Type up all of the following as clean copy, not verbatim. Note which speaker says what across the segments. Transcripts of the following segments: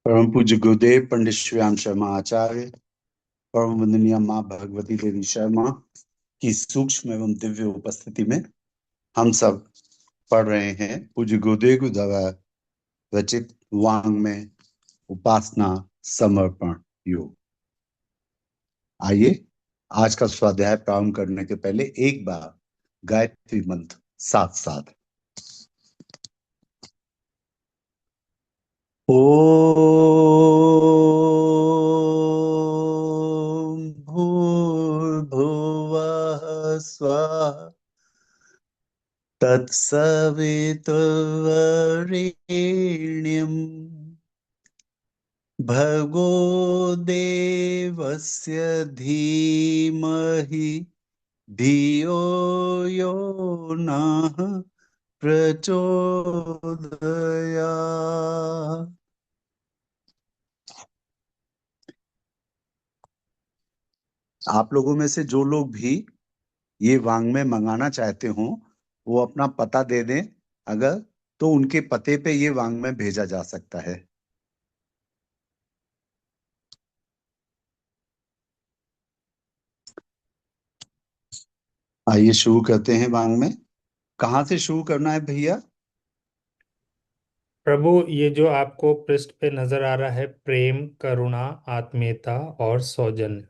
Speaker 1: परम पूज्य गुरुदेव पंडित श्याम शर्मा आचार्य, परम वंदनीय माँ भगवती देवी शर्मा की सूक्ष्म एवं दिव्य उपस्थिति में हम सब पढ़ रहे हैं पूज्य गुरुदेव के द्वारा रचित वांग में उपासना समर्पण योग। आइए आज का स्वाध्याय प्रारंभ करने के पहले एक बार गायत्री मंत्र साथ साथ। ओम भूर्भुवः स्वः तत्सवितुर्वरेण्यम् भर्गो देवस्य धीमहि धियो यो नः प्रचोदयात्। आप लोगों में से जो लोग भी ये वांग्मय मंगाना चाहते हो वो अपना पता दे दें, अगर तो उनके पते पे ये वांग्मय भेजा जा सकता है। आइए शुरू करते हैं वांग्मय। कहाँ से शुरू करना है भैया?
Speaker 2: प्रभु, ये जो आपको पृष्ठ पे नजर आ रहा है, प्रेम, करुणा, आत्मीयता और सौजन्य,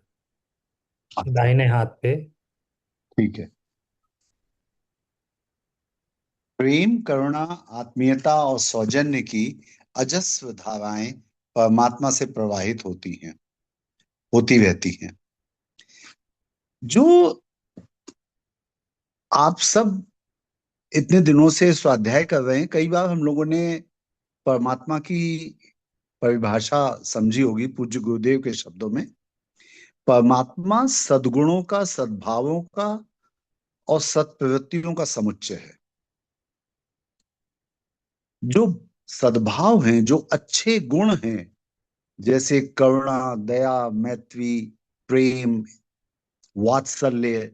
Speaker 1: अच्छा,
Speaker 2: दाहिने हाथ पे।
Speaker 1: ठीक है। प्रेम, करुणा, आत्मीयता और सौजन्य की अजस्र धाराएं परमात्मा से प्रवाहित होती रहती हैं। जो आप सब इतने दिनों से स्वाध्याय कर रहे हैं, कई बार हम लोगों ने परमात्मा की परिभाषा समझी होगी पूज्य गुरुदेव के शब्दों में। परमात्मा सद्गुणों का, सद्भावों का और सत्प्रवृत्तियों का समुच्चय है। जो सद्भाव हैं, जो अच्छे गुण हैं, जैसे करुणा, दया, मैत्री, प्रेम, वात्सल्य,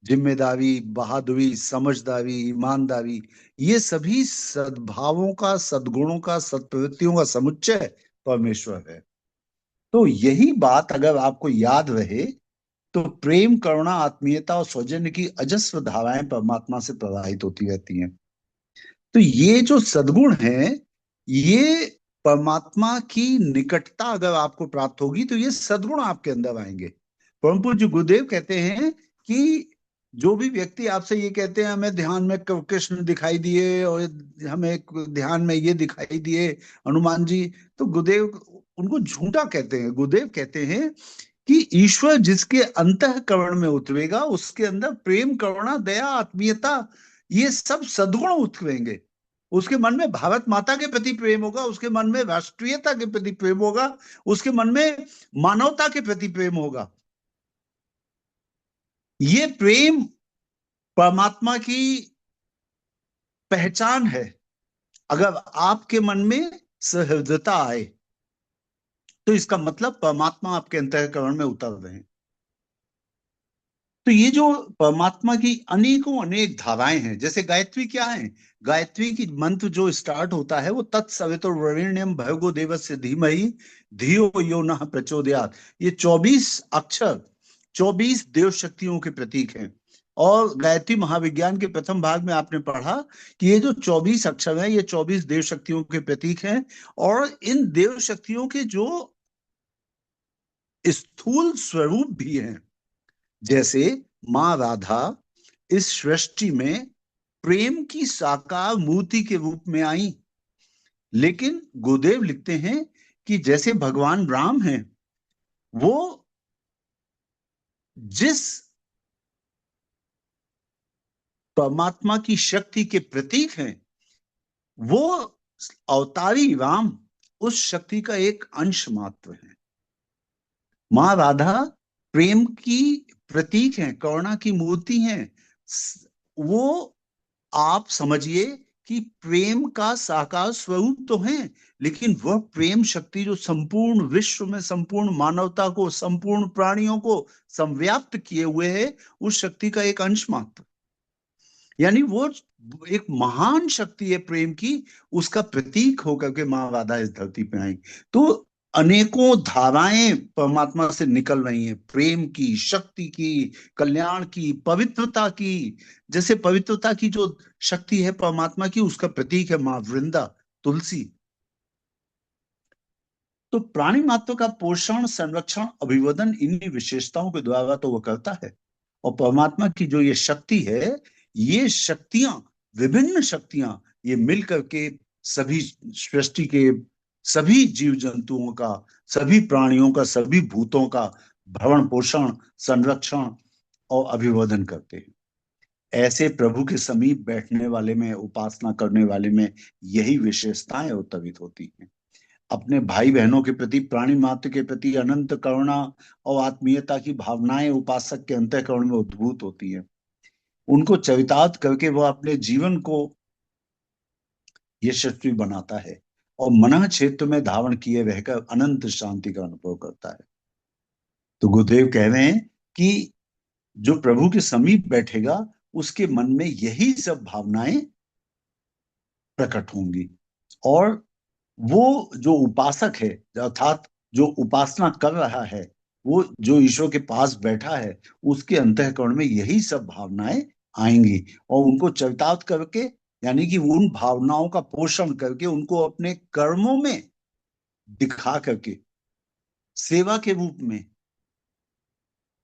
Speaker 1: जिम्मेदारी, बहादुरी, समझदारी, ईमानदारी, ये सभी सद्भावों का, सद्गुणों का, सत्प्रवृत्तियों का समुच्चय परमेश्वर है। तो यही बात अगर आपको याद रहे तो प्रेम, करुणा, आत्मीयता और सौजन्य की अजस्र धाराएं परमात्मा से प्रवाहित होती रहती हैं। तो ये जो सद्गुण है, ये परमात्मा की निकटता अगर आपको प्राप्त होगी तो ये सद्गुण आपके अंदर आएंगे। परम पूज्य गुरुदेव कहते हैं कि जो भी व्यक्ति आपसे ये कहते हैं हमें ध्यान में कृष्ण दिखाई दिए और हमें ध्यान में ये दिखाई दिए हनुमान जी, तो गुरुदेव उनको झूठा कहते हैं। गुरुदेव कहते हैं कि ईश्वर जिसके अंतःकरण में उतरेगा उसके अंदर प्रेम, करुणा, दया, आत्मीयता, ये सब सद्गुण उतरेंगे। उसके मन में भारत माता के प्रति प्रेम होगा, उसके मन में राष्ट्रीयता के प्रति प्रेम होगा, उसके मन में मानवता के प्रति प्रेम होगा। ये प्रेम परमात्मा की पहचान है। अगर आपके मन में सहृदयता आए तो इसका मतलब परमात्मा आपके अंतःकरण में उतर रहे हैं। तो ये जो परमात्मा की अनेकों अनेक धाराएं हैं, जैसे गायत्री क्या है? गायत्री की मंत्र जो स्टार्ट होता है वो तत्सवितुर्वरेण्यम भर्गो देवस्य धीमहि धियो यो नः प्रचोदयात्। ये 24 अक्षर 24 देव शक्तियों के प्रतीक हैं। और गायत्री महाविज्ञान के प्रथम भाग में आपने पढ़ा कि ये जो 24 अक्षर हैं ये 24 देव शक्तियों के प्रतीक हैं। और इन देव शक्तियों के जो स्थूल स्वरूप भी हैं, जैसे माँ राधा इस सृष्टि में प्रेम की साकार मूर्ति के रूप में आई। लेकिन गुरुदेव लिखते हैं कि जैसे भगवान राम हैं, वो जिस परमात्मा की शक्ति के प्रतीक हैं, वो अवतारी राम उस शक्ति का एक अंश मात्र है। माँ राधा प्रेम की प्रतीक हैं, करुणा की मूर्ति हैं। वो आप समझिए कि प्रेम का साकार स्वरूप तो है, लेकिन वह प्रेम शक्ति जो संपूर्ण विश्व में संपूर्ण मानवता को, संपूर्ण प्राणियों को संव्याप्त किए हुए है, उस शक्ति का एक अंश मात्र। यानी वो एक महान शक्ति है प्रेम की, उसका प्रतीक होकर के माँ राधा इस धरती पे आई। तो अनेकों धाराएं परमात्मा से निकल रही हैं, प्रेम की, शक्ति की, कल्याण की, पवित्रता की। जैसे पवित्रता की जो शक्ति है परमात्मा की, उसका प्रतीक है माँ वृंदा, तुलसी। तो प्राणी मात्र का पोषण, संरक्षण, अभिवर्धन इन्हीं विशेषताओं के द्वारा तो वो करता है। और परमात्मा की जो ये शक्ति है, ये शक्तियां, विभिन्न शक्तियां, ये मिल करके सभी सृष्टि के सभी जीव जंतुओं का, सभी प्राणियों का, सभी भूतों का भरण पोषण, संरक्षण और अभिवर्धन करते हैं। ऐसे प्रभु के समीप बैठने वाले में, उपासना करने वाले में यही विशेषताएं उत्तवित होती हैं। अपने भाई बहनों के प्रति, प्राणी मात्र के प्रति अनंत करुणा और आत्मीयता की भावनाएं उपासक के अंतःकरण में उद्भूत होती है। उनको चरितार्थ करके वह अपने जीवन को यशस्वी बनाता है और मन क्षेत्र में धारण किए रहकर अनंत शांति का अनुभव करता है। तो गुरुदेव कह रहे हैं कि जो प्रभु के समीप बैठेगा, उसके मन में यही सब भावनाएं प्रकट होंगी। और वो जो उपासक है, अर्थात जो उपासना कर रहा है, वो जो ईश्वर के पास बैठा है, उसके अंतःकरण में यही सब भावनाएं आएंगी। और उनको चरितार्थ करके, यानी कि उन भावनाओं का पोषण करके, उनको अपने कर्मों में दिखा करके, सेवा के रूप में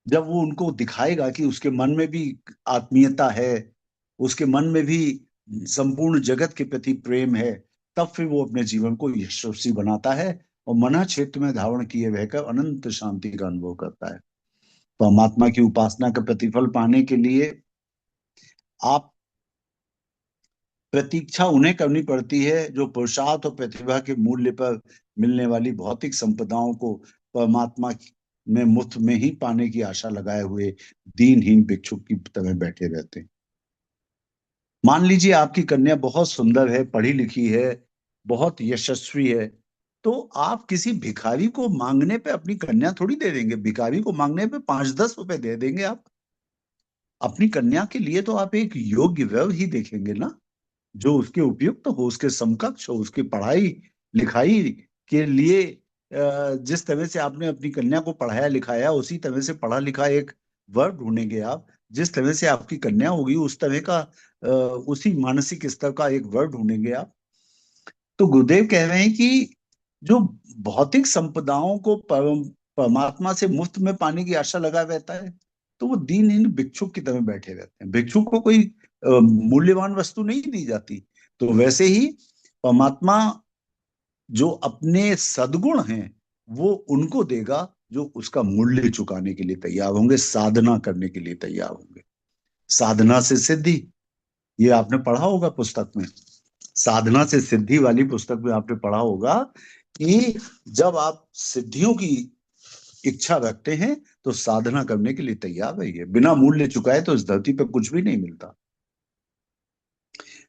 Speaker 1: जब वो उनको दिखाएगा कि उसके मन में भी आत्मीयता है, उसके मन में भी संपूर्ण जगत के प्रति प्रेम है, तब फिर वो अपने जीवन को यशस्वी बनाता है और मना क्षेत्र में धारण किए रहकर अनंत शांति का अनुभव करता है। परमात्मा की उपासना का प्रतिफल पाने के लिए आप प्रतीक्षा उन्हें करनी पड़ती है जो पुरुषार्थ और प्रतिभा के मूल्य पर मिलने वाली भौतिक संपदाओं को परमात्मा में मुफ्त में ही पाने की आशा लगाए हुए दीनहीन भिक्षुक की तरह बैठे रहते हैं। मान लीजिए आपकी कन्या बहुत सुंदर है, पढ़ी लिखी है, बहुत यशस्वी है, तो आप किसी भिखारी को मांगने पे अपनी कन्या थोड़ी दे देंगे। भिखारी को मांगने पे 5-10 रुपए दे देंगे आप। अपनी कन्या के लिए तो आप एक योग्य वर ही देखेंगे ना, जो उसके उपयुक्त हो, उसके समकक्ष हो, उसकी पढ़ाई लिखाई के लिए जिस तरह से आपने अपनी कन्या को पढ़ाया लिखाया, उसी तरह से पढ़ा लिखा एक वर ढूंढेंगे आप। जिस तरह से आपकी कन्या होगी, उस तरह का उसी मानसिक स्तर का एक वर ढूंढेंगे आप। तो गुरुदेव कह रहे हैं कि जो भौतिक संपदाओं को परमात्मा से मुफ्त में पाने की आशा लगा रहता है, तो वो दीनहीन भिक्षुक की तरह बैठे रहते हैं। भिक्षुक को कोई मूल्यवान वस्तु नहीं दी जाती। तो वैसे ही परमात्मा जो अपने सद्गुण हैं, वो उनको देगा जो उसका मूल्य चुकाने के लिए तैयार होंगे, साधना करने के लिए तैयार होंगे। साधना से सिद्धि, ये आपने पढ़ा होगा पुस्तक में। साधना से सिद्धि वाली पुस्तक में आपने पढ़ा होगा कि जब आप सिद्धियों की इच्छा रखते हैं, तो साधना करने के लिए तैयार रहिए। बिना मूल्य चुकाए तो इस धरती पर कुछ भी नहीं मिलता।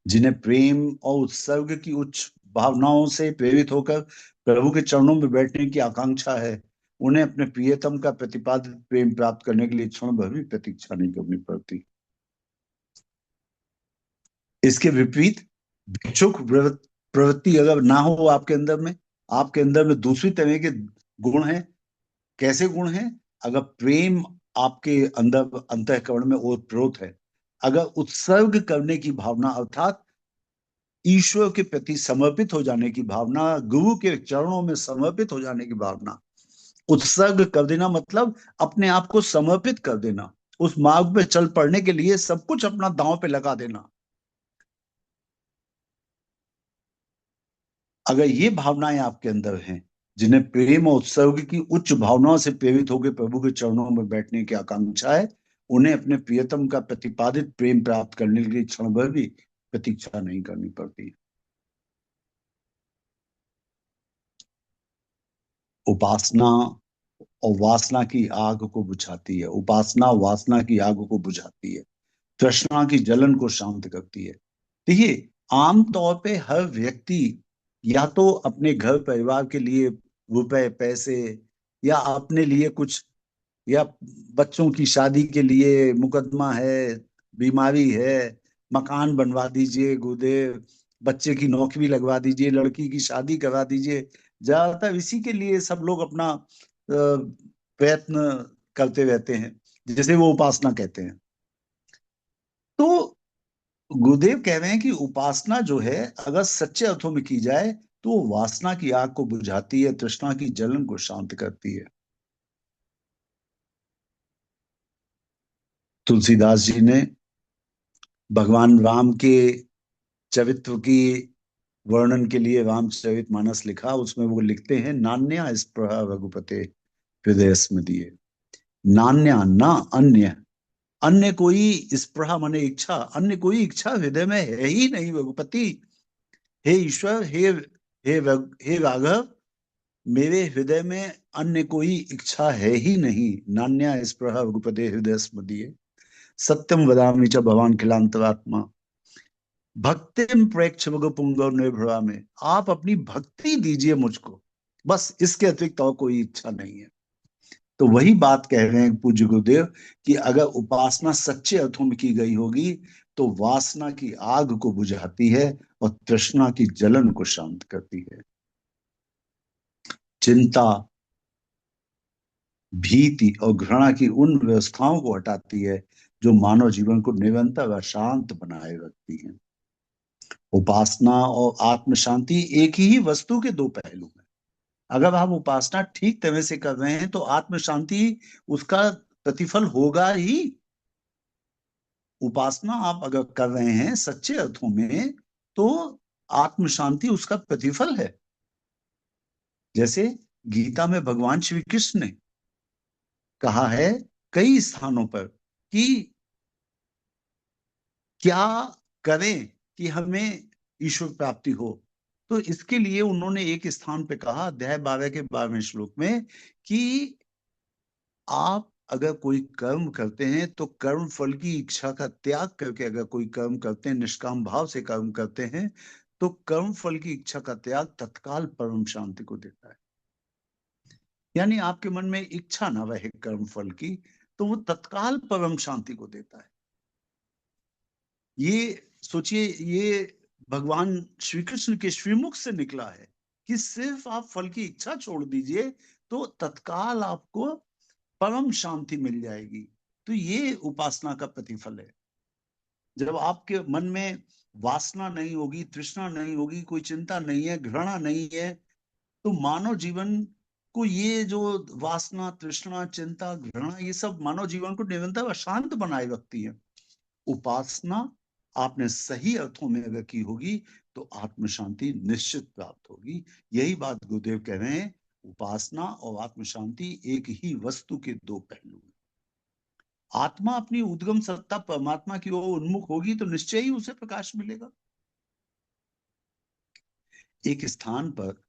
Speaker 1: जिन्हें प्रेम और उत्सर्ग की उच्च भावनाओं से प्रेरित होकर प्रभु के चरणों में बैठने की आकांक्षा है, उन्हें अपने प्रियतम का प्रतिपादित प्रेम प्राप्त करने के लिए क्षण भर भी प्रतीक्षा नहीं करनी पड़ती। इसके विपरीत भिक्षुक प्रवृत्ति अगर ना हो आपके अंदर में, आपके अंदर में दूसरी तरह के गुण हैं। कैसे गुण हैं? अगर प्रेम आपके अंदर अंतःकरण में ओतप्रोत है, अगर उत्सर्ग करने की भावना, अर्थात ईश्वर के प्रति समर्पित हो जाने की भावना, गुरु के चरणों में समर्पित हो जाने की भावना, उत्सर्ग कर देना मतलब अपने आप को समर्पित कर देना, उस मार्ग पे चल पड़ने के लिए सब कुछ अपना दांव पे लगा देना। अगर ये भावनाएं आपके अंदर हैं, जिन्हें प्रेम और उत्सर्ग की उच्च भावनाओं से प्रेरित होकर प्रभु के चरणों में बैठने की आकांक्षा है, उन्हें अपने प्रियतम का प्रतिपादित प्रेम प्राप्त करने के लिए क्षण भर भी प्रतीक्षा नहीं करनी पड़ती। उपासना और वासना की आग को बुझाती है। उपासना वासना की आग को बुझाती है, तृष्णा की जलन को शांत करती है। देखिए, आमतौर पे हर व्यक्ति या तो अपने घर परिवार के लिए रुपए पैसे, या अपने लिए कुछ, या बच्चों की शादी के लिए मुकदमा है, बीमारी है, मकान बनवा दीजिए गुरुदेव, बच्चे की नौकरी लगवा दीजिए, लड़की की शादी करवा दीजिए। ज्यादातर इसी के लिए सब लोग अपना प्रयत्न करते रहते हैं, जिसे वो उपासना कहते हैं। तो गुरुदेव कह रहे हैं कि उपासना जो है अगर सच्चे अर्थों में की जाए तो वो वासना की आग को बुझाती है, तृष्णा की जलन को शांत करती है। तुलसीदास जी ने भगवान राम के चरित्र की वर्णन के लिए रामचरितमानस लिखा। उसमें वो लिखते हैं, नान्या स्पृहा रघुपते हृदय स्मृतिये। नान्या ना अन्य, अन्य कोई स्पृहा माने इच्छा, अन्य कोई इच्छा हृदय में है ही नहीं रघुपति। हे ईश्वर, हे राघव, मेरे हृदय में अन्य कोई इच्छा है ही नहीं। नान्या स्पृहा रघुपते हृदय स्मृतिये। सत्यम वदामि च भवान खिलांतरात्मा। भक्तिम प्रेक्ष पुंगव निर्भरा में, आप अपनी भक्ति दीजिए मुझको, बस इसके अतिरिक्त और कोई इच्छा नहीं है। तो वही बात कह रहे हैं पूज्य गुरुदेव कि अगर उपासना सच्चे अर्थों में की गई होगी तो वासना की आग को बुझाती है और तृष्णा की जलन को शांत करती है। चिंता, भीति और घृणा की उन व्यवस्थाओं को हटाती है जो मानव जीवन को निरंतर अशांत बनाए रखती हैं। उपासना और आत्म शांति एक ही वस्तु के दो पहलू हैं। अगर आप उपासना ठीक तरह से कर रहे हैं तो आत्म शांति उसका प्रतिफल होगा ही। उपासना आप अगर कर रहे हैं सच्चे अर्थों में तो आत्म शांति उसका प्रतिफल है। जैसे गीता में भगवान श्री कृष्ण ने कहा है कई स्थानों पर कि क्या करें कि हमें ईश्वर प्राप्ति हो। तो इसके लिए उन्होंने एक स्थान पे कहा, अध्याय 12 के 12वें श्लोक में, कि आप अगर कोई कर्म करते हैं तो कर्म फल की इच्छा का त्याग करके अगर कोई कर्म करते हैं, निष्काम भाव से कर्म करते हैं, तो कर्म फल की इच्छा का त्याग तत्काल परम शांति को देता है। यानी आपके मन में इच्छा ना रहे कर्म फल की, तो वो तत्काल परम शांति को देता है। ये सोचिए, ये भगवान श्री कृष्ण के श्रीमुख से निकला है कि सिर्फ आप फल की इच्छा छोड़ दीजिए तो तत्काल आपको परम शांति मिल जाएगी। तो ये उपासना का प्रतिफल है। जब आपके मन में वासना नहीं होगी, तृष्णा नहीं होगी, कोई चिंता नहीं है, घृणा नहीं है, तो मानव जीवन को ये जो वासना, तृष्णा, चिंता, घृणा, ये सब मानव जीवन को निरंतर अशांत बनाए रखती है। उपासना आपने सही अर्थों में अगर की होगी तो आत्म शांति निश्चित प्राप्त होगी। यही बात गुरुदेव कह रहे हैं, उपासना और आत्म शांति एक ही वस्तु के दो पहलू हैं। आत्मा अपनी उद्गम सत्ता परमात्मा की ओर उन्मुख होगी तो निश्चय ही उसे प्रकाश मिलेगा। एक स्थान पर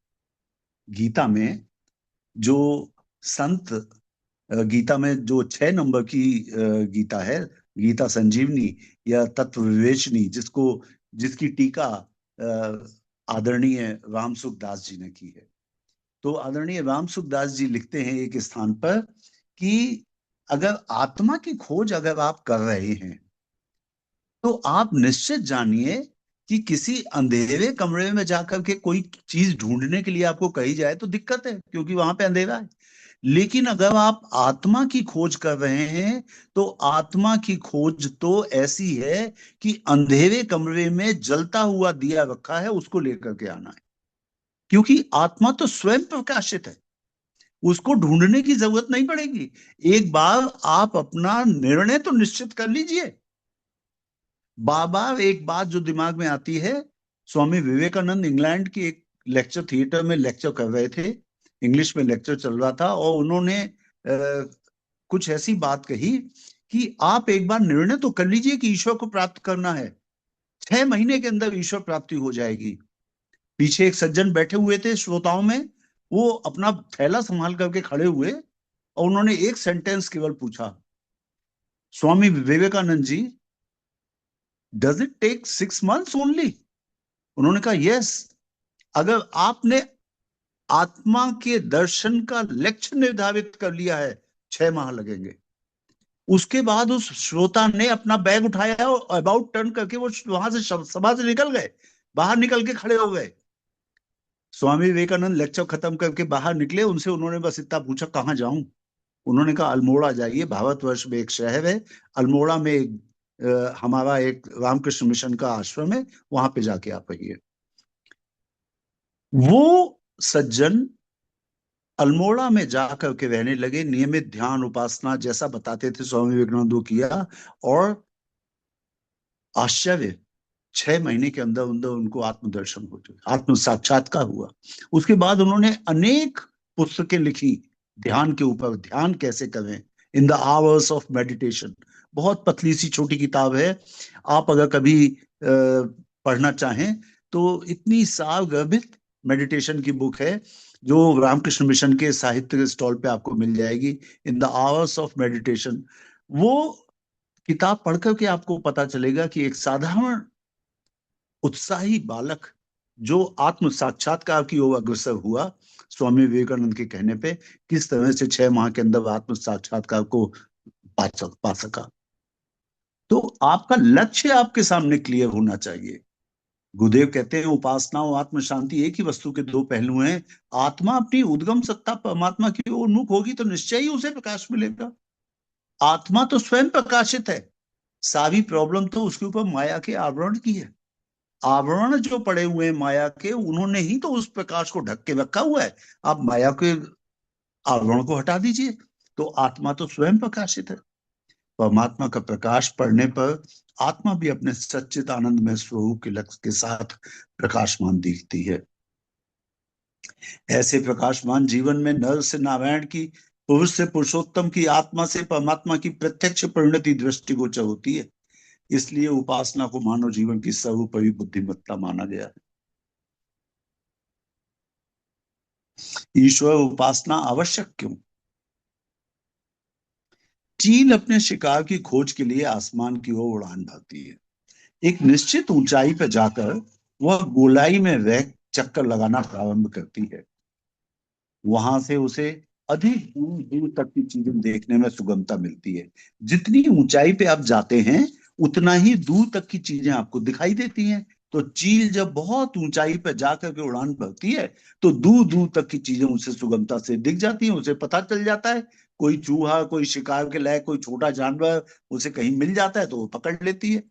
Speaker 1: गीता में जो संत, गीता में जो 6 नंबर की गीता है, गीता संजीवनी या तत्व विवेचनी, जिसकी टीका आदरणीय रामसुख दास जी ने की है। तो आदरणीय रामसुख दास जी लिखते हैं एक स्थान पर कि अगर आत्मा की खोज अगर आप कर रहे हैं तो आप निश्चित जानिए कि किसी अंधेरे कमरे में जाकर के कोई चीज ढूंढने के लिए आपको कही जाए तो दिक्कत है, क्योंकि वहां पे अंधेरा है। लेकिन अगर आप आत्मा की खोज कर रहे हैं तो आत्मा की खोज तो ऐसी है कि अंधेरे कमरे में जलता हुआ दिया रखा है, उसको लेकर के आना है। क्योंकि आत्मा तो स्वयं प्रकाशित है, उसको ढूंढने की जरूरत नहीं पड़ेगी। एक बार आप अपना निर्णय तो निश्चित कर लीजिए। बार बार एक बात जो दिमाग में आती है, स्वामी विवेकानंद इंग्लैंड की एक लेक्चर थिएटर में लेक्चर कर रहे थे, इंग्लिश में लेक्चर चल रहा था, और उन्होंने कुछ ऐसी बात कही कि आप एक बार निर्णय तो कर लीजिए कि ईश्वर को प्राप्त करना है, 6 महीने के अंदर ईश्वर प्राप्ति हो जाएगी। पीछे एक सज्जन बैठे हुए थे श्रोताओं में, वो अपना थैला संभाल करके खड़े हुए और उन्होंने एक सेंटेंस केवल पूछा, Swami Vivekananda ji, does it take 6 months only? उन्होंने कहा यस। अगर आपने आत्मा के दर्शन का लक्ष्य निर्धारित कर लिया है, 6 माह लगेंगे। उसके बाद उस श्रोता ने अपना बैग उठाया और अबाउट टर्न करके वो वहां से सभा से निकल गए, बाहर निकल के खड़े हो गए। स्वामी विवेकानंद लेक्चर खत्म करके बाहर निकले, उनसे उन्होंने बस इतना पूछा कहाँ जाऊं। उन्होंने कहा अल्मोड़ा जाइए, भारतवर्ष में एक शहर है अल्मोड़ा में, हमारा एक रामकृष्ण मिशन का आश्रम है, वहां पे जाके आप रहिए। वो सज्जन अल्मोड़ा में जाकर के रहने लगे, नियमित ध्यान उपासना जैसा बताते थे स्वामी विवेकानंद वो किया, और आश्चर्य, 6 महीने के अंदर अंदर उनको आत्मदर्शन हो गया, आत्म साक्षात्कार हुआ। उसके बाद उन्होंने अनेक पुस्तकें लिखी ध्यान के ऊपर, ध्यान कैसे करें, in the hours of meditation. बहुत पतली सी छोटी किताब है, आप अगर कभी पढ़ना चाहें तो इतनी सारगर्भित मेडिटेशन की बुक है, जो रामकृष्ण मिशन के साहित्य के स्टॉल पे आपको मिल जाएगी, in the hours of meditation. वो किताब पढ़कर के आपको पता चलेगा कि एक साधारण उत्साही बालक जो आत्म साक्षात्कार की ओर अग्रसर हुआ स्वामी विवेकानंद के कहने पे, किस तरह से 6 माह के अंदर आत्म साक्षात्कार को पा सका। तो आपका लक्ष्य आपके सामने क्लियर होना चाहिए। गुरुदेव कहते हैं उपासना और आत्म शांति एक ही वस्तु के दो पहलू हैं। आत्मा अपनी उद्गम सत्ता परमात्मा की ओर उन्मुख होगी तो निश्चय ही उसे प्रकाश मिलेगा। आत्मा तो स्वयं प्रकाशित है, सारी प्रॉब्लम तो उसके ऊपर माया के आवरण की है। आवरण जो पड़े हुए हैं माया के, उन्होंने ही तो उस प्रकाश को ढक के रखा हुआ है। आप माया के आवरण को हटा दीजिए तो आत्मा तो स्वयं प्रकाशित है। परमात्मा का प्रकाश पड़ने पर आत्मा भी अपने सच्चित आनंद में स्वरूप के लक्ष्य के साथ प्रकाशमान दिखती है। ऐसे प्रकाशमान जीवन में नर से नारायण की, पुरुष से पुरुषोत्तम की, आत्मा से परमात्मा की प्रत्यक्ष परिणति दृष्टिगोचर होती है। इसलिए उपासना को मानव जीवन की सर्वोपरि बुद्धिमत्ता माना गया है। ईश्वर उपासना आवश्यक क्यों? चील अपने शिकार की खोज के लिए आसमान की ओर उड़ान भरती है। एक निश्चित ऊंचाई पर जाकर वह गोलाई में रह चक्कर लगाना प्रारंभ करती है। वहां से उसे अधिक दूर दूर तक की चीजें देखने में सुगमता मिलती है। जितनी ऊंचाई पे आप जाते हैं उतना ही दूर तक की चीजें आपको दिखाई देती हैं। तो चील जब बहुत ऊंचाई पर जाकर के उड़ान भरती है तो दूर दूर तक की चीजें उसे सुगमता से दिख जाती हैं, उसे पता चल जाता है। कोई चूहा, कोई शिकार के लायक कोई छोटा जानवर उसे कहीं मिल जाता है तो वो पकड़ लेती है।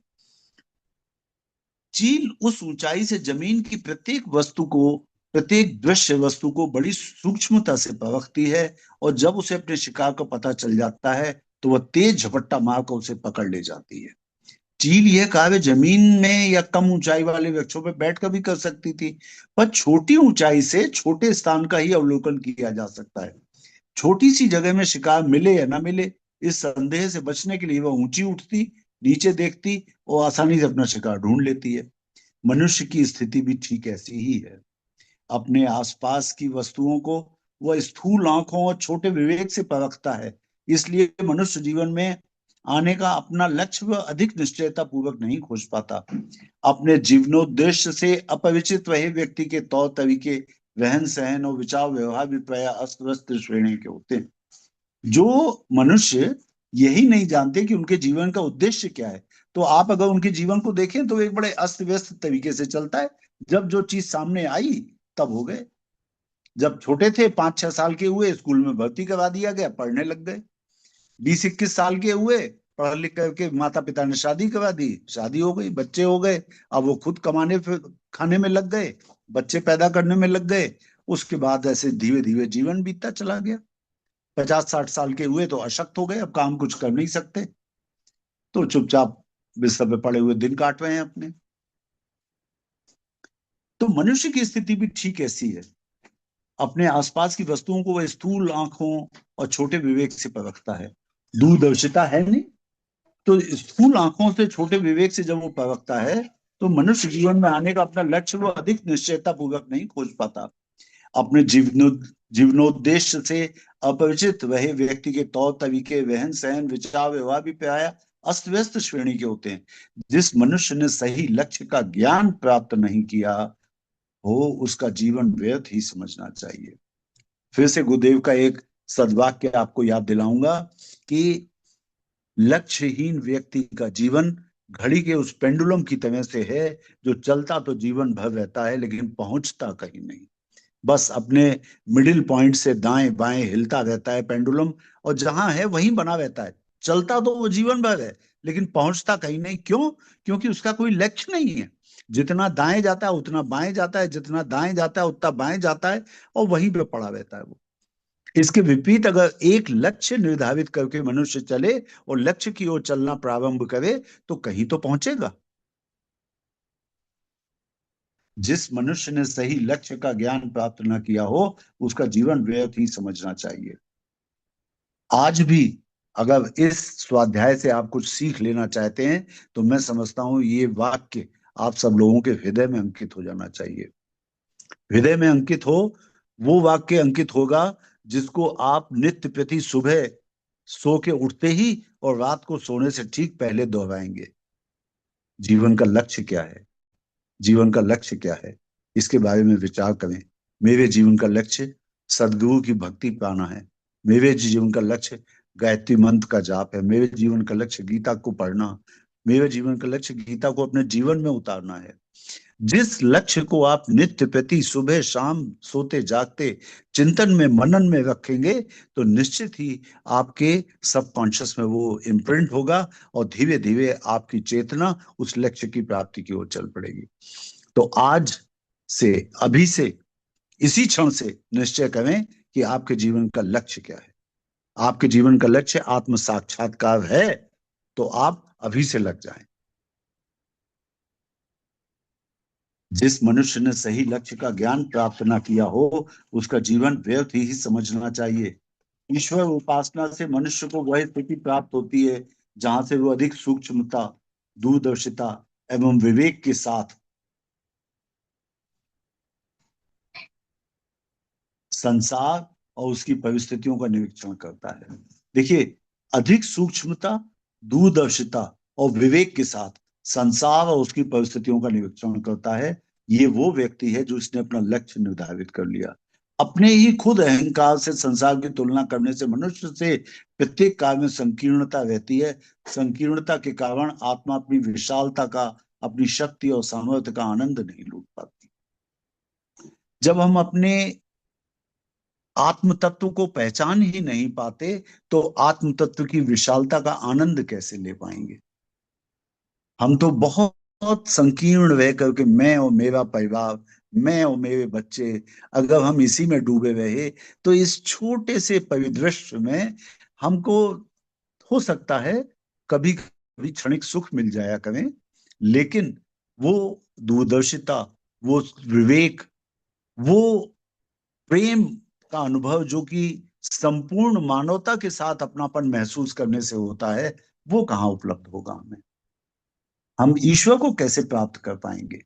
Speaker 1: चील उस ऊंचाई से जमीन की प्रत्येक वस्तु को, प्रत्येक दृश्य वस्तु को बड़ी सूक्ष्मता से परखती है, और जब उसे अपने शिकार का पता चल जाता है तो वह तेज झपट्टा मारकर उसे पकड़ ले जाती है। चील यह कार्य जमीन में या कम ऊंचाई वाले वृक्षों पर बैठकर भी कर सकती थी, पर छोटी ऊंचाई से छोटे स्थान का ही अवलोकन किया जा सकता है। छोटी सी जगह में शिकार मिले या ना मिले, इस संदेह से बचने के लिए वह ऊंची उठती, नीचे देखती और आसानी से अपना शिकार ढूंढ लेती है। मनुष्य की स्थिति भी ठीक ऐसी ही है। अपने आसपास की वस्तुओं को वह स्थूल आंखों और छोटे विवेक से परखता है। इसलिए मनुष्य जीवन में आने का अपना लक्ष्य वह अधिक निश्चयता पूर्वक नहीं खोज पाता। अपने जीवनोद्देश्य से अपरिचित रहे व्यक्ति के तौर तरीके, रहन सहन और विचार व्यवहार भी प्राय अस्त व्यस्त श्रेणी के होते हैं। जो मनुष्य यही नहीं जानते कि उनके जीवन का उद्देश्य क्या है, तो आप अगर उनके जीवन को देखें तो एक बड़े अस्त व्यस्त तरीके से चलता है। जब जो चीज सामने आई तब हो गए। जब छोटे थे 5-6 साल के हुए, स्कूल में भर्ती करा दिया गया, पढ़ने लग गए। 20-21 साल के हुए, पढ़ लिख करके माता पिता ने शादी करा दी, शादी हो गई, बच्चे हो गए। अब वो खुद कमाने खाने में लग गए, बच्चे पैदा करने में लग गए। उसके बाद ऐसे धीरे धीरे जीवन बीतता चला गया। 50-60 साल के हुए तो अशक्त हो गए, अब काम कुछ कर नहीं सकते, तो चुपचाप बिस्तर पे पड़े हुए दिन काट रहे हैं अपने। तो मनुष्य की स्थिति भी ठीक ऐसी है। अपने आसपास की वस्तुओं को वह स्थूल आंखों और छोटे विवेक से परखता है। दूरदर्शिता है नहीं, तो स्थूल आंखों से, छोटे विवेक से जब वो परखता है तो मनुष्य जीवन में आने का अपना लक्ष्य वो अधिक निश्चयता पूर्वक नहीं खोज पाता। अपने जीवनोद्देश्य से अपरिचित वह व्यक्ति के तौर तरीके, रहन सहन, विचार व्यवहार भी प्राय अस्त व्यस्त श्रेणी के होते हैं। जिस मनुष्य ने सही लक्ष्य का ज्ञान प्राप्त नहीं किया हो उसका जीवन व्यर्थ ही समझना चाहिए। फिर से गुरुदेव का एक सद्वाक्य आपको याद दिलाऊंगा कि लक्ष्यहीन व्यक्ति का जीवन घड़ी के उस पेंडुलम की तरह से है, जो चलता तो जीवन भर रहता है लेकिन पहुंचता कहीं नहीं। बस अपने मिडिल पॉइंट से दाएं बाएं हिलता रहता है पेंडुलम, और जहां है वहीं बना रहता है। चलता तो वो जीवन भर है लेकिन पहुंचता कहीं नहीं। क्यों? क्योंकि उसका कोई लक्ष्य नहीं है। जितना दाएं जाता है उतना बाएं जाता है, जितना दाएं जाता है उतना बाएं जाता है, और वहीं पे पड़ा रहता है वो। इसके विपरीत अगर एक लक्ष्य निर्धारित करके मनुष्य चले और लक्ष्य की ओर चलना प्रारंभ करे तो कहीं तो पहुंचेगा। जिस मनुष्य ने सही लक्ष्य का ज्ञान प्राप्त न किया हो, उसका जीवन व्यर्थ ही समझना चाहिए। आज भी अगर इस स्वाध्याय से आप कुछ सीख लेना चाहते हैं तो मैं समझता हूं ये वाक्य आप सब लोगों के हृदय में अंकित हो जाना चाहिए। हृदय में अंकित हो, वो वाक्य अंकित होगा जिसको आप नित्य प्रति सुबह सो के उठते ही और रात को सोने से ठीक पहले दोहराएंगे। जीवन का लक्ष्य क्या है? जीवन का लक्ष्य क्या है? इसके बारे में विचार करें। मेरे जीवन का लक्ष्य सदगुरु की भक्ति पाना है। मेरे जीवन का लक्ष्य गायत्री मंत्र का जाप है। मेरे जीवन का लक्ष्य गीता को पढ़ना। मेरे जीवन का लक्ष्य गीता को अपने जीवन में उतारना है। जिस लक्ष्य को आप नित्य प्रति सुबह शाम सोते जागते चिंतन में मनन में रखेंगे तो निश्चित ही आपके सबकॉन्शियस में वो इम्प्रिंट होगा, और धीरे धीरे आपकी चेतना उस लक्ष्य की प्राप्ति की ओर चल पड़ेगी। तो आज से, अभी से, इसी क्षण से निश्चय करें कि आपके जीवन का लक्ष्य क्या है। आपके जीवन का लक्ष्य आत्म साक्षात्कार है तो आप अभी से लग जाएं। जिस मनुष्य ने सही लक्ष्य का ज्ञान प्राप्त न किया हो, उसका जीवन व्यर्थ ही समझना चाहिए। ईश्वर उपासना से मनुष्य को वह स्थिति प्राप्त होती है जहां से वो अधिक सूक्ष्मता, दूरदर्शिता एवं विवेक के साथ संसार और उसकी परिस्थितियों का निरीक्षण करता है। देखिए, अधिक सूक्ष्मता, दूरदर्शिता और विवेक के साथ संसार और उसकी परिस्थितियों का निरीक्षण करता है, ये वो व्यक्ति है जो इसने अपना लक्ष्य निर्धारित कर लिया। अपने ही खुद अहंकार से संसार की तुलना करने से मनुष्य से प्रत्येक कार्य में संकीर्णता रहती है। संकीर्णता के कारण आत्मा अपनी विशालता का, अपनी शक्ति और सामर्थ्य का आनंद नहीं लूट पाती। जब हम अपने आत्म तत्व को पहचान ही नहीं पाते तो आत्म तत्व की विशालता का आनंद कैसे ले पाएंगे? हम तो बहुत संकीर्ण रह करके मैं और मेरा परिवार, मैं और मेरे बच्चे, अगर हम इसी में डूबे रहे तो इस छोटे से परिदृश्य में हमको हो सकता है कभी कभी क्षणिक सुख मिल जाया करें, लेकिन वो दूरदर्शिता, वो विवेक, वो प्रेम का अनुभव जो कि संपूर्ण मानवता के साथ अपनापन महसूस करने से होता है, वो कहाँ उपलब्ध होगा हमें? हम ईश्वर को कैसे प्राप्त कर पाएंगे?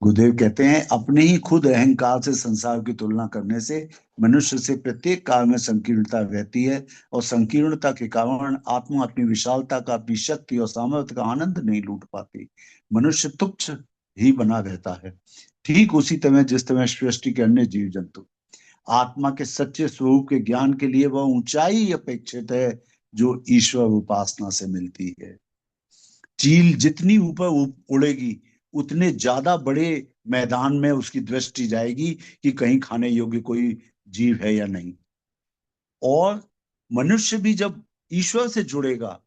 Speaker 1: गुरुदेव कहते हैं, अपने ही खुद अहंकार से संसार की तुलना करने से मनुष्य से प्रत्येक काल में संकीर्णता रहती है, और संकीर्णता के कारण आत्मा अपनी विशालता का, अपनी शक्ति और सामर्थ्य का आनंद नहीं लूट पाती। मनुष्य तुच्छ ही बना रहता है, ठीक उसी तरह जिस तरह सृष्टि के अन्य जीव जंतु। आत्मा के सच्चे स्वरूप के ज्ञान के लिए वह ऊंचाई अपेक्षित है जो ईश्वर उपासना से मिलती है। चील जितनी ऊपर उड़ेगी उतने ज्यादा बड़े मैदान में उसकी दृष्टि जाएगी कि कहीं खाने योग्य कोई जीव है या नहीं। और मनुष्य भी जब ईश्वर से जुड़ेगा,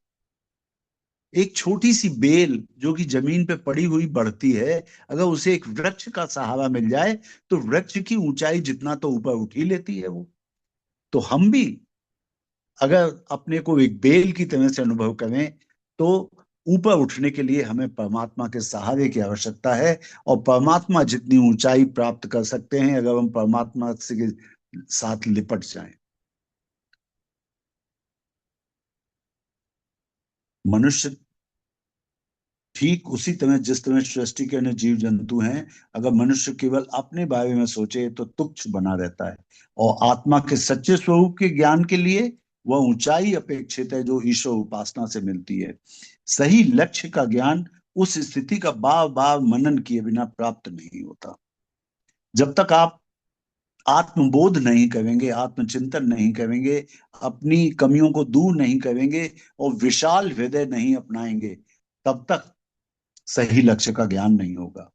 Speaker 1: एक छोटी सी बेल जो कि जमीन पे पड़ी हुई बढ़ती है, अगर उसे एक वृक्ष का सहारा मिल जाए तो वृक्ष की ऊंचाई जितना तो ऊपर उठ ही लेती है वो। तो हम भी अगर अपने को एक बेल की तरह से अनुभव करें तो ऊपर उठने के लिए हमें परमात्मा के सहारे की आवश्यकता है, और परमात्मा जितनी ऊंचाई प्राप्त कर सकते हैं अगर हम परमात्मा से साथ लिपट जाएं। मनुष्य ठीक उसी तरह जिस तरह सृष्टि के अन्य जीव जंतु हैं, अगर मनुष्य केवल अपने बारे में सोचे तो तुच्छ बना रहता है, और आत्मा के सच्चे स्वरूप के ज्ञान के लिए वह ऊंचाई अपेक्षित है जो ईश्वर उपासना से मिलती है। सही लक्ष्य का ज्ञान उस स्थिति का बार बार मनन किए बिना प्राप्त नहीं होता। जब तक आप आत्मबोध नहीं करेंगे, आत्मचिंतन नहीं करेंगे, अपनी कमियों को दूर नहीं करेंगे और विशाल हृदय नहीं अपनाएंगे, तब तक सही लक्ष्य का ज्ञान नहीं होगा।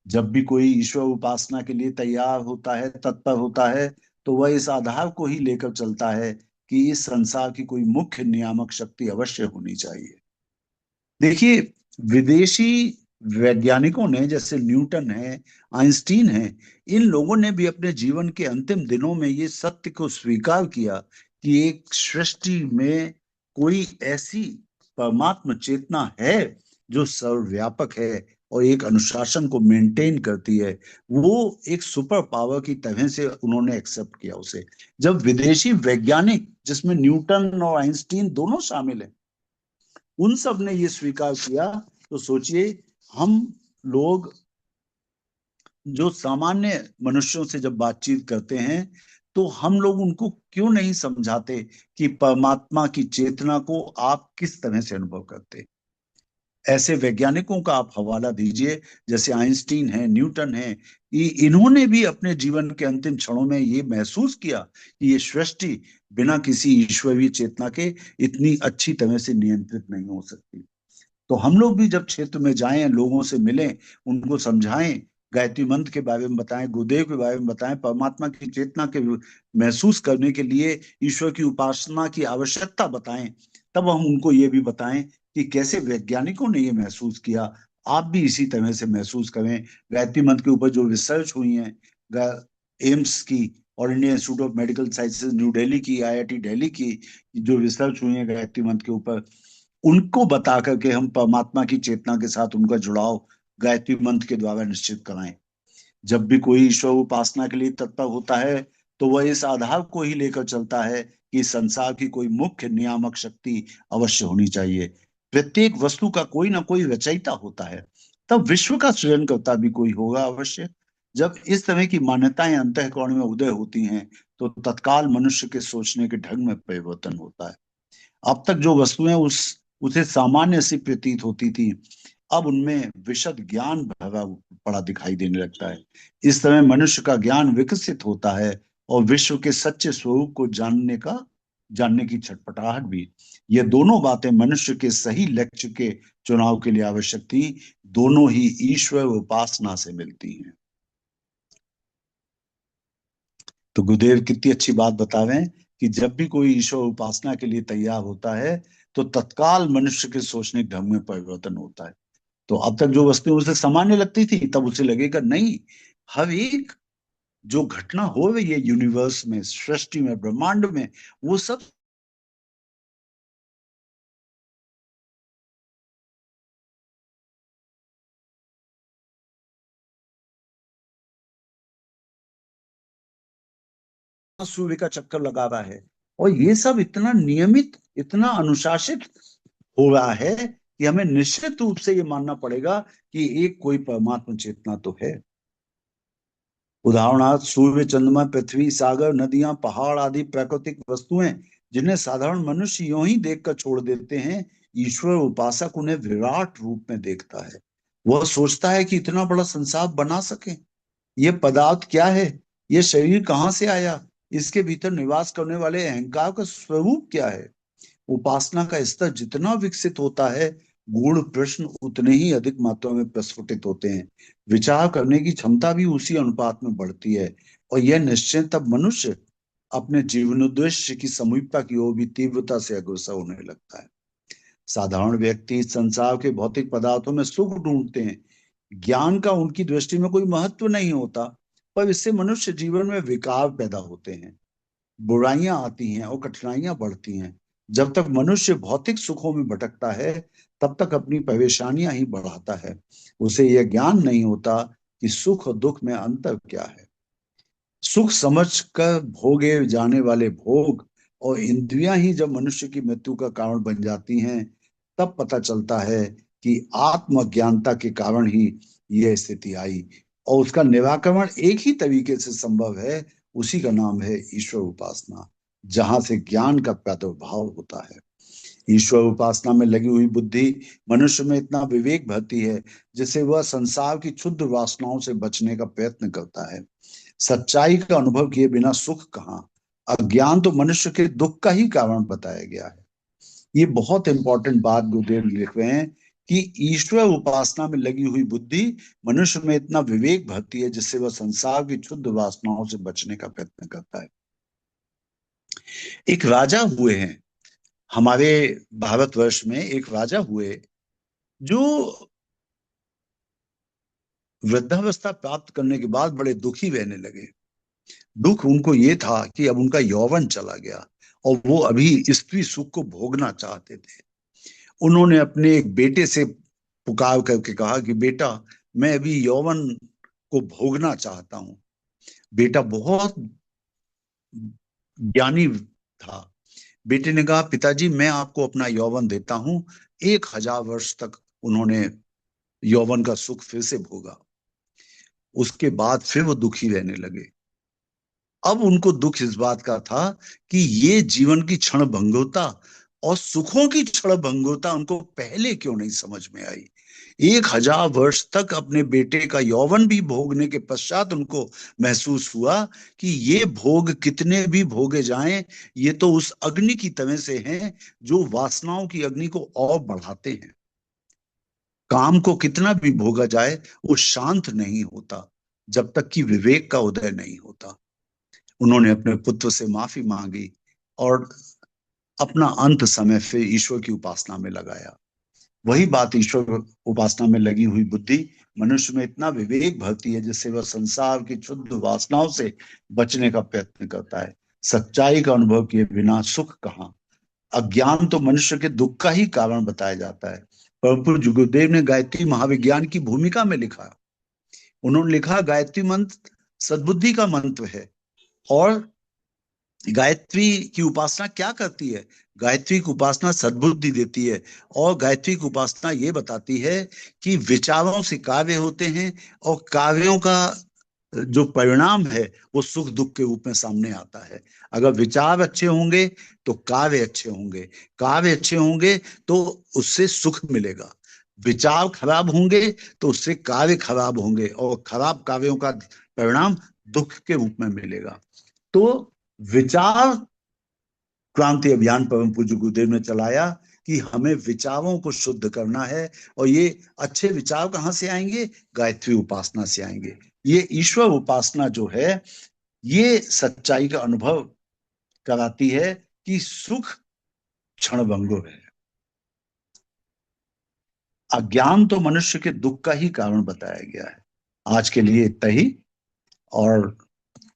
Speaker 1: जब भी कोई ईश्वर उपासना के लिए तैयार होता है, तत्पर होता है, तो वह इस आधार को ही लेकर चलता है कि इस संसार की कोई मुख्य नियामक शक्ति अवश्य होनी चाहिए। देखिए, विदेशी वैज्ञानिकों ने, जैसे न्यूटन है, आइंस्टीन है, इन लोगों ने भी अपने जीवन के अंतिम दिनों में ये सत्य को स्वीकार किया कि एक सृष्टि में कोई ऐसी परमात्म चेतना है जो सर्वव्यापक है और एक अनुशासन को मेंटेन करती है। वो एक सुपर पावर की तरह से उन्होंने एक्सेप्ट किया उसे। जब विदेशी वैज्ञानिक, जिसमें न्यूटन और आइंस्टीन दोनों शामिल हैं, उन सब ने ये स्वीकार किया, तो सोचिए हम लोग जो सामान्य मनुष्यों से जब बातचीत करते हैं, तो हम लोग उनको क्यों नहीं समझाते कि परमात्मा की चेतना को आप किस तरह से अनुभव करते। ऐसे वैज्ञानिकों का आप हवाला दीजिए, जैसे आइंस्टीन है, न्यूटन है, इन्होंने भी अपने जीवन के अंतिम क्षणों में ये महसूस किया कि ये सृष्टि बिना किसी ईश्वरीय चेतना के इतनी अच्छी तरह से नियंत्रित नहीं हो सकती। तो हम लोग भी जब क्षेत्र में जाएं, लोगों से मिलें, उनको समझाएं, गायत्री मंत्र के बारे में बताएं, गुरुदेव के बारे में बताएं, परमात्मा की चेतना के महसूस करने के लिए ईश्वर की उपासना की आवश्यकता बताएं, तब हम उनको ये भी बताएं कि कैसे वैज्ञानिकों ने ये महसूस किया, आप भी इसी तरह से महसूस करें। गायत्री मंत्र के ऊपर जो रिसर्च हुई है, एम्स की और Indian institute of medical sciences new Delhi की, आईआईटी दिल्ली की जो रिसर्च हुई है गायत्री मंत्र के ऊपर, उनको बता करके हम परमात्मा की चेतना के साथ उनका जुड़ाव गायत्री मंत्र के द्वारा निश्चित कराएं। जब भी कोई ईश्वर उपासना के लिए तत्पर होता है, तो वह इस आधार को ही लेकर चलता है कि संसार की कोई मुख्य नियामक शक्ति अवश्य होनी चाहिए। प्रत्येक वस्तु का कोई ना कोई रचयिता होता है, तब विश्व का सृजनकर्ता भी कोई होगा अवश्य। जब इस तरह की मान्यताएं अंतःकरण में उदय होती हैं, तो तत्काल मनुष्य के सोचने के ढंग में परिवर्तन होता है। अब तक जो वस्तुएं उसे सामान्य सी प्रतीत होती थी, अब उनमें विशद ज्ञान भरा पड़ा दिखाई देने लगता है। इस तरह मनुष्य का ज्ञान विकसित होता है और विश्व के सच्चे स्वरूप को जानने की छटपटाहट भी। ये दोनों बातें मनुष्य के सही लक्ष्य के चुनाव के लिए आवश्यक थी, दोनों ही ईश्वर उपासना से मिलती हैं। तो गुरुदेव कितनी अच्छी बात बता रहे हैं कि जब भी कोई ईश्वर उपासना के लिए तैयार होता है, तो तत्काल मनुष्य के सोचने के ढंग में परिवर्तन होता है। तो अब तक जो वस्तुएं उसे सामान्य लगती थी, तब उसे लगेगा नहीं, हर एक जो घटना हो रही है यूनिवर्स में, सृष्टि में, ब्रह्मांड में, वो सब सूर्य का चक्कर लगा रहा है, और ये सब इतना नियमित, इतना अनुशासित हो रहा है कि हमें निश्चित रूप से ये मानना पड़ेगा कि एक कोई परमात्मा चेतना तो है। उदाहरणार्थ सूर्य, चंद्रमा, पृथ्वी, सागर, नदियां, पहाड़ आदि प्राकृतिक वस्तुएं, जिन्हें साधारण मनुष्य यूं ही देखकर छोड़ देते हैं, ईश्वर उपासक उन्हें विराट रूप में देखता है। वह सोचता है कि इतना बड़ा संसार बना सके, ये पदार्थ क्या है, ये शरीर कहाँ से आया, इसके भीतर निवास करने वाले अहंकार का स्वरूप क्या है। उपासना का स्तर जितना विकसित होता है, गूढ़ प्रश्न उतने ही अधिक मात्रा में प्रस्फुटित होते हैं। विचार करने की क्षमता भी उसी अनुपात में बढ़ती है, और यह निश्चय तब मनुष्य अपने जीवनोद्देश्य की समीपता की ओर भी तीव्रता से अग्रसर होने लगता है। साधारण व्यक्ति संसार के भौतिक पदार्थों में सुख ढूंढते हैं, ज्ञान का उनकी दृष्टि में कोई महत्व नहीं होता, पर इससे मनुष्य जीवन में विकार पैदा होते हैं, बुराइयां आती हैं और कठिनाइयां बढ़ती हैं। जब तक मनुष्य भौतिक सुखों में भटकता है, तब तक अपनी परेशानियां ही बढ़ाता है। उसे यह ज्ञान नहीं होता कि सुख और दुख में अंतर क्या है। सुख समझ कर भोगे जाने वाले भोग और इंद्रियां ही जब मनुष्य की मृत्यु का कारण बन जाती हैं, तब पता चलता है कि आत्मज्ञानता के कारण ही यह स्थिति आई, और उसका निराकरण एक ही तरीके से संभव है, उसी का नाम है ईश्वर उपासना, जहां से ज्ञान का प्रादुर्भाव होता है। ईश्वर उपासना में लगी हुई बुद्धि मनुष्य में इतना विवेक भरती है, जिससे वह संसार की क्षुद्र वासनाओं से बचने का प्रयत्न करता है। सच्चाई का अनुभव किए बिना सुख कहाँ। अज्ञान तो मनुष्य के दुख का ही कारण बताया गया है। ये बहुत इंपॉर्टेंट बात गुरुदेव लिख रहे हैं कि ईश्वर उपासना में लगी हुई बुद्धि मनुष्य में इतना विवेक भरती है जिससे वह संसार की क्षुद्र वासनाओं से बचने का प्रयत्न करता है। एक राजा हुए हैं हमारे भारतवर्ष में, एक राजा हुए जो वृद्धावस्था प्राप्त करने के बाद बड़े दुखी रहने लगे। दुख उनको ये था कि अब उनका यौवन चला गया और वो अभी स्त्री सुख को भोगना चाहते थे। उन्होंने अपने एक बेटे से पुकार करके कहा कि बेटा, मैं अभी यौवन को भोगना चाहता हूं। बेटा बहुत ज्ञानी था। बेटे ने कहा, पिताजी मैं आपको अपना यौवन देता हूं। 1000 वर्ष तक उन्होंने यौवन का सुख फिर से भोगा। उसके बाद फिर वो दुखी रहने लगे। अब उनको दुख इस बात का था कि ये जीवन की क्षण भंगुरता और सुखों की क्षण भंगुरता उनको पहले क्यों नहीं समझ में आई। 1000 वर्ष तक अपने बेटे का यौवन भी भोगने के पश्चात उनको महसूस हुआ कि ये भोग कितने भी भोगे जाएं, ये तो उस अग्नि की तरह से हैं जो वासनाओं की अग्नि को और बढ़ाते हैं। काम को कितना भी भोगा जाए वो शांत नहीं होता जब तक कि विवेक का उदय नहीं होता। उन्होंने अपने पुत्र से माफी मांगी और अपना अंत समय फिर ईश्वर की उपासना में लगाया। वही बात, ईश्वर उपासना में लगी हुई बुद्धि मनुष्य में इतना विवेक भरती है जिससे वह संसार की क्षुद्र वासनाओं से बचने का प्रयत्न करता है। सच्चाई का अनुभव किए बिना सुख कहाँ। अज्ञान तो मनुष्य के दुख का ही कारण बताया जाता है। परम पूज्य गुरुदेव ने गायत्री महाविज्ञान की भूमिका में लिखा। उन्होंने लिखा, गायत्री मंत्र सद्बुद्धि का मंत्र है। और गायत्री की उपासना क्या करती है? गायत्री की उपासना सद्बुद्धि देती है। और गायत्री की उपासना ये बताती है कि विचारों से कार्य होते हैं और कार्यों का जो परिणाम है वो सुख दुख के रूप में सामने आता है। अगर विचार अच्छे होंगे तो कार्य अच्छे होंगे, कार्य अच्छे होंगे तो उससे सुख मिलेगा। विचार खराब होंगे तो उससे कार्य खराब होंगे और खराब कार्यों का परिणाम दुख के रूप में मिलेगा। तो विचार क्रांति अभियान परम पूज्य गुरुदेव ने चलाया कि हमें विचारों को शुद्ध करना है। और ये अच्छे विचार कहाँ से आएंगे? गायत्री उपासना से आएंगे। ये ईश्वर उपासना जो है ये सच्चाई का अनुभव कराती है कि सुख क्षणभंगुर है। अज्ञान तो मनुष्य के दुख का ही कारण बताया गया है। आज के लिए इतना ही, और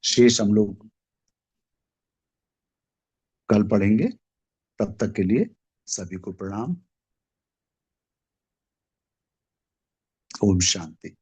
Speaker 1: शेष हम लोग कल पढ़ेंगे। तब तक के लिए सभी को प्रणाम। ओम शांति।